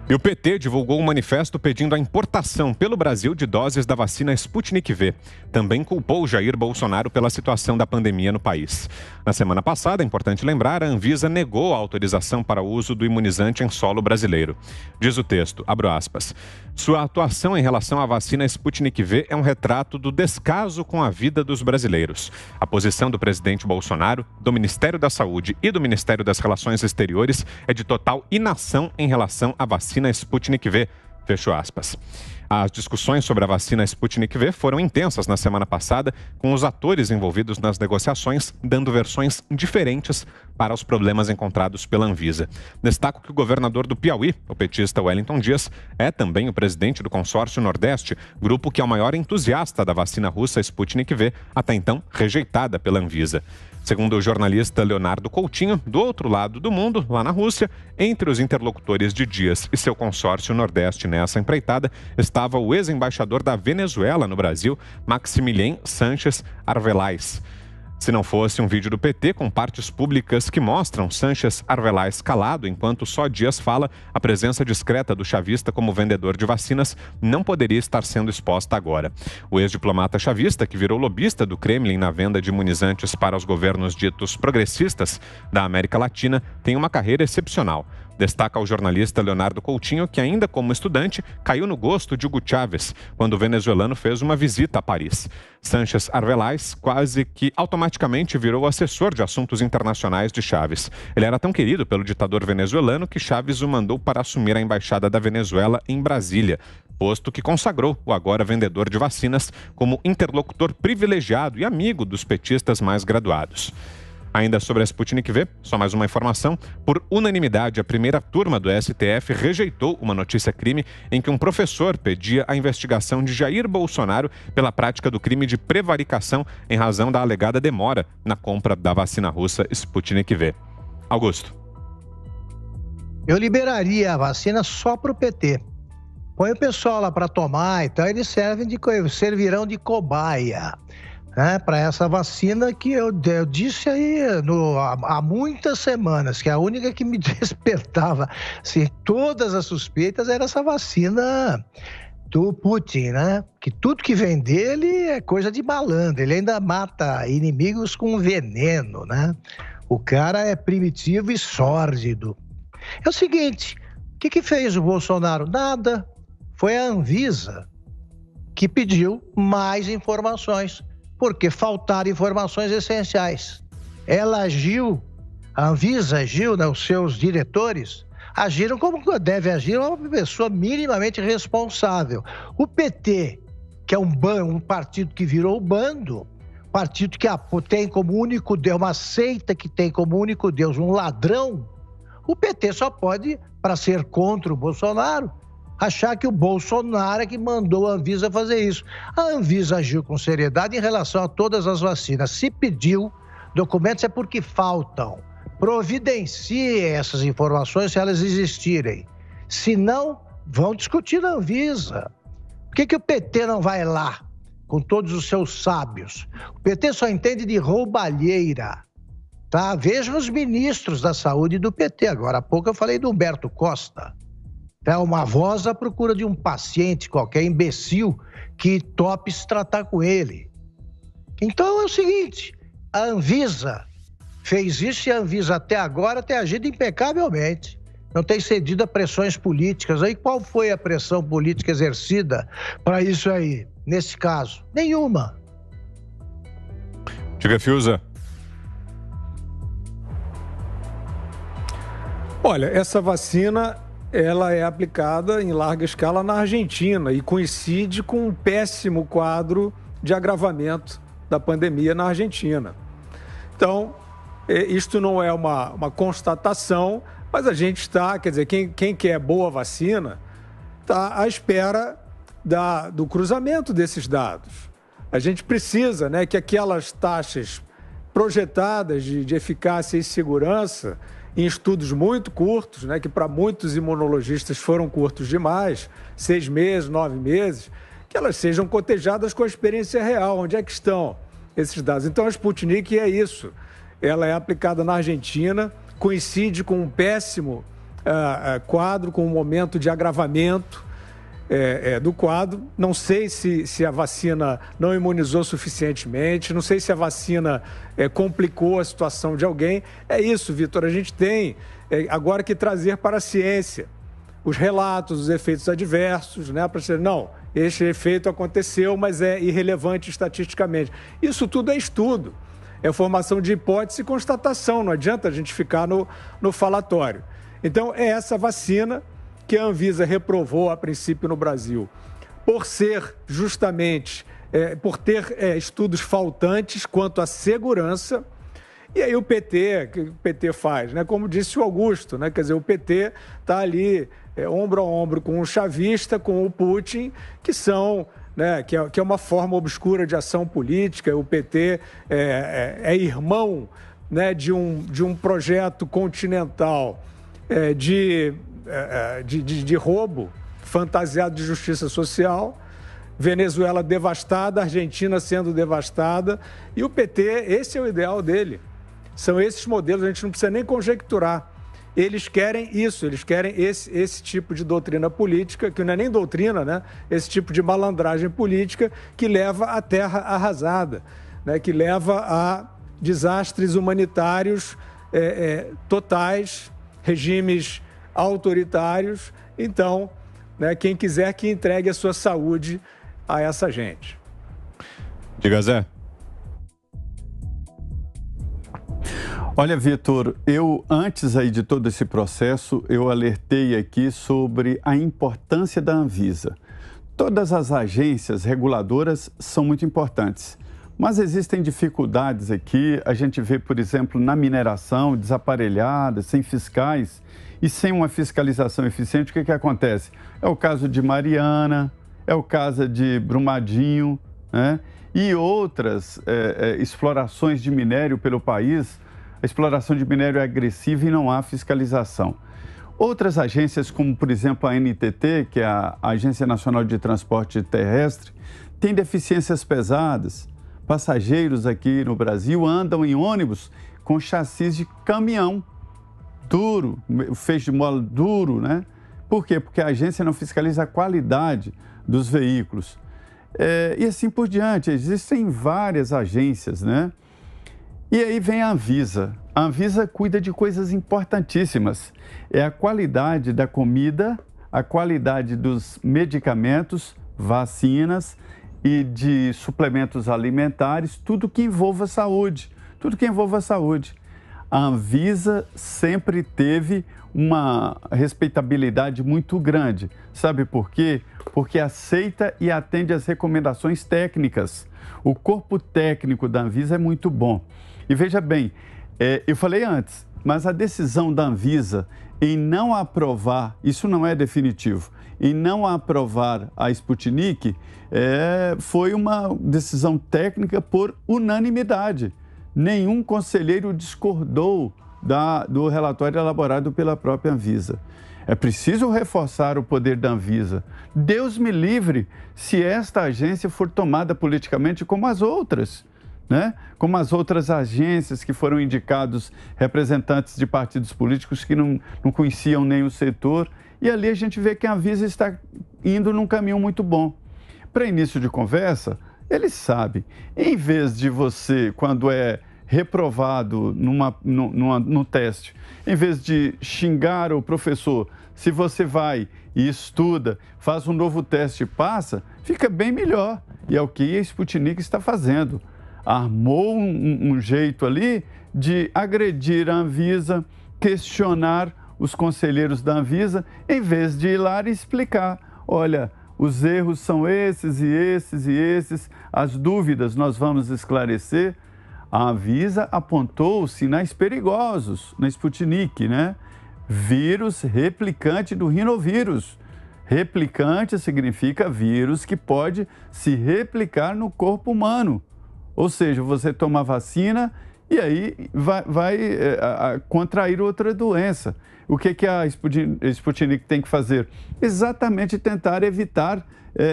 E o PT divulgou um manifesto pedindo a importação pelo Brasil de doses da vacina Sputnik V. Também culpou Jair Bolsonaro pela situação da pandemia no país. Na semana passada, é importante lembrar, a Anvisa negou a autorização para o uso do imunizante em solo brasileiro. Diz o texto, abro aspas, sua atuação em relação à vacina Sputnik V é um retrato do descaso com a vida dos brasileiros. A posição do presidente Bolsonaro, do Ministério da Saúde e do Ministério das Relações Exteriores é de total inação em relação à vacina Sputnik V, fecho aspas. As discussões sobre a vacina Sputnik V foram intensas na semana passada, com os atores envolvidos nas negociações dando versões diferentes para os problemas encontrados pela Anvisa. Destaco que o governador do Piauí, o petista Wellington Dias, é também o presidente do Consórcio Nordeste, grupo que é o maior entusiasta da vacina russa Sputnik V, até então rejeitada pela Anvisa. Segundo o jornalista Leonardo Coutinho, do outro lado do mundo, lá na Rússia, entre os interlocutores de Dias e seu consórcio Nordeste nessa empreitada, estava o ex-embaixador da Venezuela no Brasil, Maximilien Sánchez Arvelais. Se não fosse um vídeo do PT com partes públicas que mostram Sánchez Arvelais calado enquanto só Dias fala, a presença discreta do chavista como vendedor de vacinas não poderia estar sendo exposta agora. O ex-diplomata chavista, que virou lobista do Kremlin na venda de imunizantes para os governos ditos progressistas da América Latina, tem uma carreira excepcional. Destaca o jornalista Leonardo Coutinho que, ainda como estudante, caiu no gosto de Hugo Chávez quando o venezuelano fez uma visita a Paris. Sánchez Arvelais quase que automaticamente virou assessor de assuntos internacionais de Chávez. Ele era tão querido pelo ditador venezuelano que Chávez o mandou para assumir a embaixada da Venezuela em Brasília, posto que consagrou o agora vendedor de vacinas como interlocutor privilegiado e amigo dos petistas mais graduados. Ainda sobre a Sputnik V, só mais uma informação. Por unanimidade, a primeira turma do STF rejeitou uma notícia-crime em que um professor pedia a investigação de Jair Bolsonaro pela prática do crime de prevaricação em razão da alegada demora na compra da vacina russa Sputnik V. Augusto. Eu liberaria a vacina só para o PT. Põe o pessoal lá para tomar, então eles servirão de cobaia. Para essa vacina que eu disse aí há muitas semanas, que a única que me despertava assim, todas as suspeitas era essa vacina do Putin, né? Que tudo que vem dele é coisa de malandro, ele ainda mata inimigos com veneno, né? O cara é primitivo e sórdido. É o seguinte, o que fez o Bolsonaro? Nada, foi a Anvisa que pediu mais informações, porque faltaram informações essenciais. Ela agiu, a Anvisa agiu, né, os seus diretores agiram como deve agir uma pessoa minimamente responsável. O PT, que é um partido que virou bando, partido que tem como único Deus, uma seita que tem como único Deus um ladrão, o PT só pode, para ser contra o Bolsonaro, achar que o Bolsonaro é que mandou a Anvisa fazer isso. A Anvisa agiu com seriedade em relação a todas as vacinas. Se pediu documentos é porque faltam. Providencie essas informações se elas existirem. Se não, vão discutir na Anvisa. Por que o PT não vai lá com todos os seus sábios? O PT só entende de roubalheira. Tá? Vejam os ministros da saúde do PT. Agora há pouco eu falei do Humberto Costa. É uma voz à procura de um paciente qualquer imbecil que tope se tratar com ele. Então é o seguinte, a Anvisa fez isso e a Anvisa até agora tem agido impecavelmente. Não tem cedido a pressões políticas. Aí qual foi a pressão política exercida para isso aí, nesse caso? Nenhuma. Diga, Fiuza. Olha, essa vacina, ela é aplicada em larga escala na Argentina e coincide com um péssimo quadro de agravamento da pandemia na Argentina. Então, isto não é uma constatação, mas a gente está, quer dizer, quem quer boa vacina está à espera do cruzamento desses dados. A gente precisa, né, que aquelas taxas projetadas de eficácia e segurança em estudos muito curtos, né, que para muitos imunologistas foram curtos demais, 6 meses, 9 meses, que elas sejam cotejadas com a experiência real. Onde é que estão esses dados? Então, a Sputnik é isso. Ela é aplicada na Argentina, coincide com um péssimo quadro, com um momento de agravamento do quadro. Não sei se a vacina não imunizou suficientemente, não sei se a vacina complicou a situação de alguém. É isso, Vitor, a gente tem agora que trazer para a ciência os relatos, os efeitos adversos, né, para dizer, não, este efeito aconteceu, mas é irrelevante estatisticamente. Isso tudo é estudo, é formação de hipótese e constatação, não adianta a gente ficar no falatório. Então, é essa vacina que a Anvisa reprovou a princípio no Brasil, por ser justamente, por ter estudos faltantes quanto à segurança. E aí o que o PT faz, né? Como disse o Augusto, né? Quer dizer, o PT está ali ombro a ombro com o chavista, com o Putin, que são, né, que é uma forma obscura de ação política. O PT é irmão, né, de um projeto continental de roubo fantasiado de justiça social. Venezuela devastada, Argentina sendo devastada, e o PT, esse é o ideal dele. São esses modelos, a gente não precisa nem conjecturar. Eles querem isso, eles querem esse tipo de doutrina política, que não é nem doutrina, né? Esse tipo de malandragem política que leva à terra arrasada, né? Que leva a desastres humanitários totais, regimes autoritários. Então, né, quem quiser que entregue a sua saúde a essa gente. Diga, Zé. Olha, Vitor, antes aí de todo esse processo, eu alertei aqui sobre a importância da Anvisa. Todas as agências reguladoras são muito importantes, mas existem dificuldades aqui. A gente vê, por exemplo, na mineração, desaparelhada, sem fiscais e sem uma fiscalização eficiente. O que acontece? É o caso de Mariana, é o caso de Brumadinho, né? E outras explorações de minério pelo país. A exploração de minério é agressiva e não há fiscalização. Outras agências, como por exemplo a NTT, que é a Agência Nacional de Transporte Terrestre, tem deficiências pesadas. Passageiros aqui no Brasil andam em ônibus com chassis de caminhão duro, feixe de mola duro, né? Por quê? Porque a agência não fiscaliza a qualidade dos veículos. E assim por diante, existem várias agências, né? E aí vem a Anvisa. A Anvisa cuida de coisas importantíssimas. É a qualidade da comida, a qualidade dos medicamentos, vacinas e de suplementos alimentares, tudo que envolva saúde. Tudo que envolva saúde. A Anvisa sempre teve uma respeitabilidade muito grande. Sabe por quê? Porque aceita e atende às recomendações técnicas. O corpo técnico da Anvisa é muito bom. E veja bem, eu falei antes, mas a decisão da Anvisa em não aprovar, isso não é definitivo, em não aprovar a Sputnik, foi uma decisão técnica por unanimidade. Nenhum conselheiro discordou do relatório elaborado pela própria Anvisa. É preciso reforçar o poder da Anvisa. Deus me livre se esta agência for tomada politicamente como as outras, né? Como as outras agências que foram indicados representantes de partidos políticos que não conheciam nem o setor. E ali a gente vê que a Anvisa está indo num caminho muito bom. Para início de conversa, eles sabem. Em vez de você, quando é reprovado no teste, em vez de xingar o professor, se você vai e estuda, faz um novo teste e passa, fica bem melhor. E é o que a Sputnik está fazendo. Armou um jeito ali de agredir a Anvisa, questionar os conselheiros da Anvisa, em vez de ir lá e explicar, olha, os erros são esses e esses e esses, as dúvidas nós vamos esclarecer. A Anvisa apontou sinais perigosos na Sputnik, né? Vírus replicante do rinovírus. Replicante significa vírus que pode se replicar no corpo humano. Ou seja, você toma a vacina e aí vai contrair outra doença. O que a Sputnik tem que fazer? Exatamente tentar evitar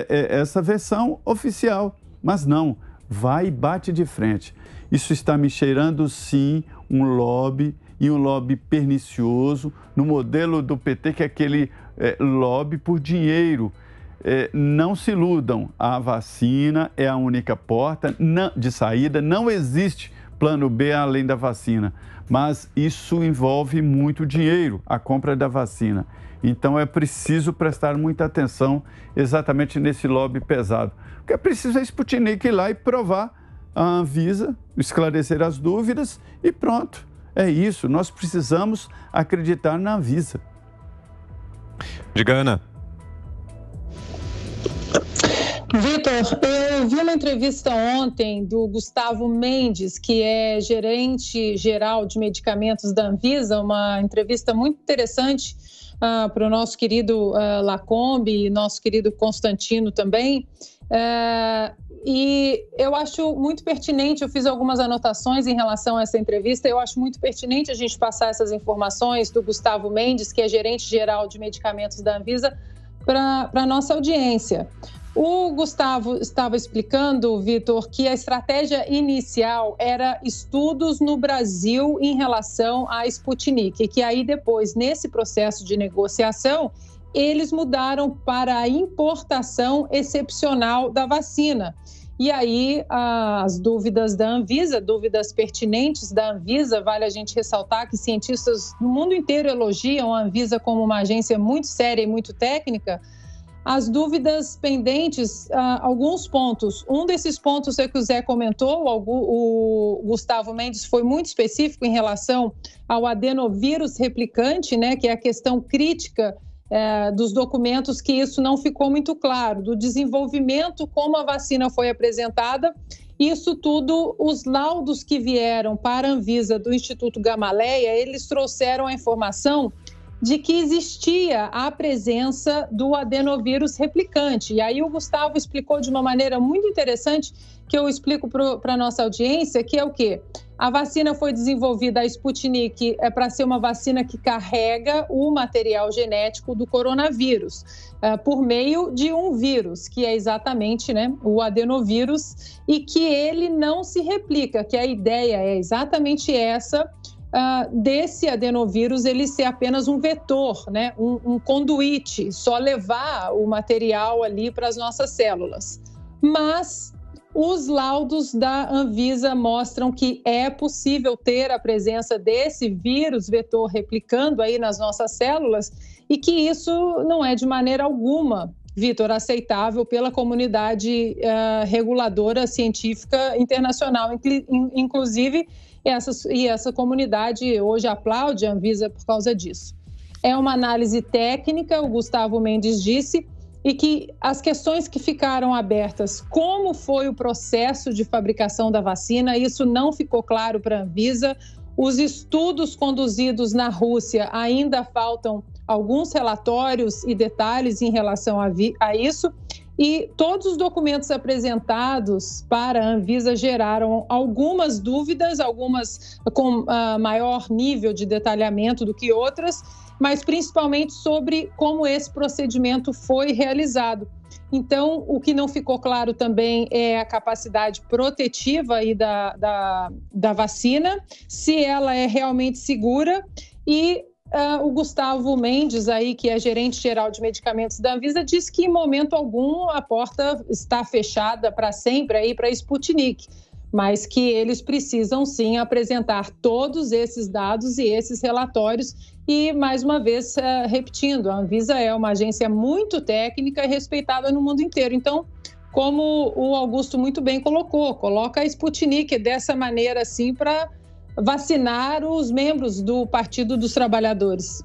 essa versão oficial. Mas não, vai e bate de frente. Isso está me cheirando, sim, um lobby e um lobby pernicioso no modelo do PT, que é aquele lobby por dinheiro. Não se iludam, a vacina é a única porta de saída, não existe plano B além da vacina, mas isso envolve muito dinheiro, a compra da vacina. Então é preciso prestar muita atenção exatamente nesse lobby pesado. O que é preciso é a Sputnik ir lá e provar a Anvisa, esclarecer as dúvidas e pronto. É isso, nós precisamos acreditar na Anvisa. Diga, Ana. Vitor, eu vi uma entrevista ontem do Gustavo Mendes, que é gerente geral de medicamentos da Anvisa, uma entrevista muito interessante para o nosso querido Lacombe e nosso querido Constantino também. E eu acho muito pertinente, eu fiz algumas anotações em relação a essa entrevista, eu acho muito pertinente a gente passar essas informações do Gustavo Mendes, que é gerente geral de medicamentos da Anvisa, para a nossa audiência. O Gustavo estava explicando, Vitor, que a estratégia inicial era estudos no Brasil em relação à Sputnik, e que aí depois, nesse processo de negociação, eles mudaram para a importação excepcional da vacina. E aí as dúvidas da Anvisa, dúvidas pertinentes da Anvisa, vale a gente ressaltar que cientistas no mundo inteiro elogiam a Anvisa como uma agência muito séria e muito técnica. As dúvidas pendentes, alguns pontos. Um desses pontos é que o Zé comentou, o Gustavo Mendes foi muito específico em relação ao adenovírus replicante, né, que é a questão crítica dos documentos, que isso não ficou muito claro, do desenvolvimento, como a vacina foi apresentada. Isso tudo, os laudos que vieram para a Anvisa do Instituto Gamaleya, eles trouxeram a informação de que existia a presença do adenovírus replicante. E aí o Gustavo explicou de uma maneira muito interessante, que eu explico para a nossa audiência, que é o quê? A vacina foi desenvolvida, a Sputnik, para ser uma vacina que carrega o material genético do coronavírus, por meio de um vírus, que é exatamente, né, o adenovírus, e que ele não se replica, que a ideia é exatamente essa, desse adenovírus ele ser apenas um vetor, né? um conduíte, só levar o material ali para as nossas células. Mas os laudos da Anvisa mostram que é possível ter a presença desse vírus vetor replicando aí nas nossas células e que isso não é de maneira alguma, Vitor, aceitável pela comunidade reguladora científica internacional, inclusive essa comunidade hoje aplaude a Anvisa por causa disso. É uma análise técnica, o Gustavo Mendes disse, e que as questões que ficaram abertas, como foi o processo de fabricação da vacina, isso não ficou claro para a Anvisa. Os estudos conduzidos na Rússia ainda faltam alguns relatórios e detalhes em relação a isso. E todos os documentos apresentados para a Anvisa geraram algumas dúvidas, algumas com maior nível de detalhamento do que outras, mas principalmente sobre como esse procedimento foi realizado. Então, o que não ficou claro também é a capacidade protetiva aí da vacina, se ela é realmente segura e o Gustavo Mendes, aí, que é gerente geral de medicamentos da Anvisa, diz que em momento algum a porta está fechada para sempre aí para a Sputnik, mas que eles precisam sim apresentar todos esses dados e esses relatórios. E, mais uma vez, repetindo, a Anvisa é uma agência muito técnica e respeitada no mundo inteiro. Então, como o Augusto muito bem coloca a Sputnik dessa maneira assim para vacinar os membros do Partido dos Trabalhadores.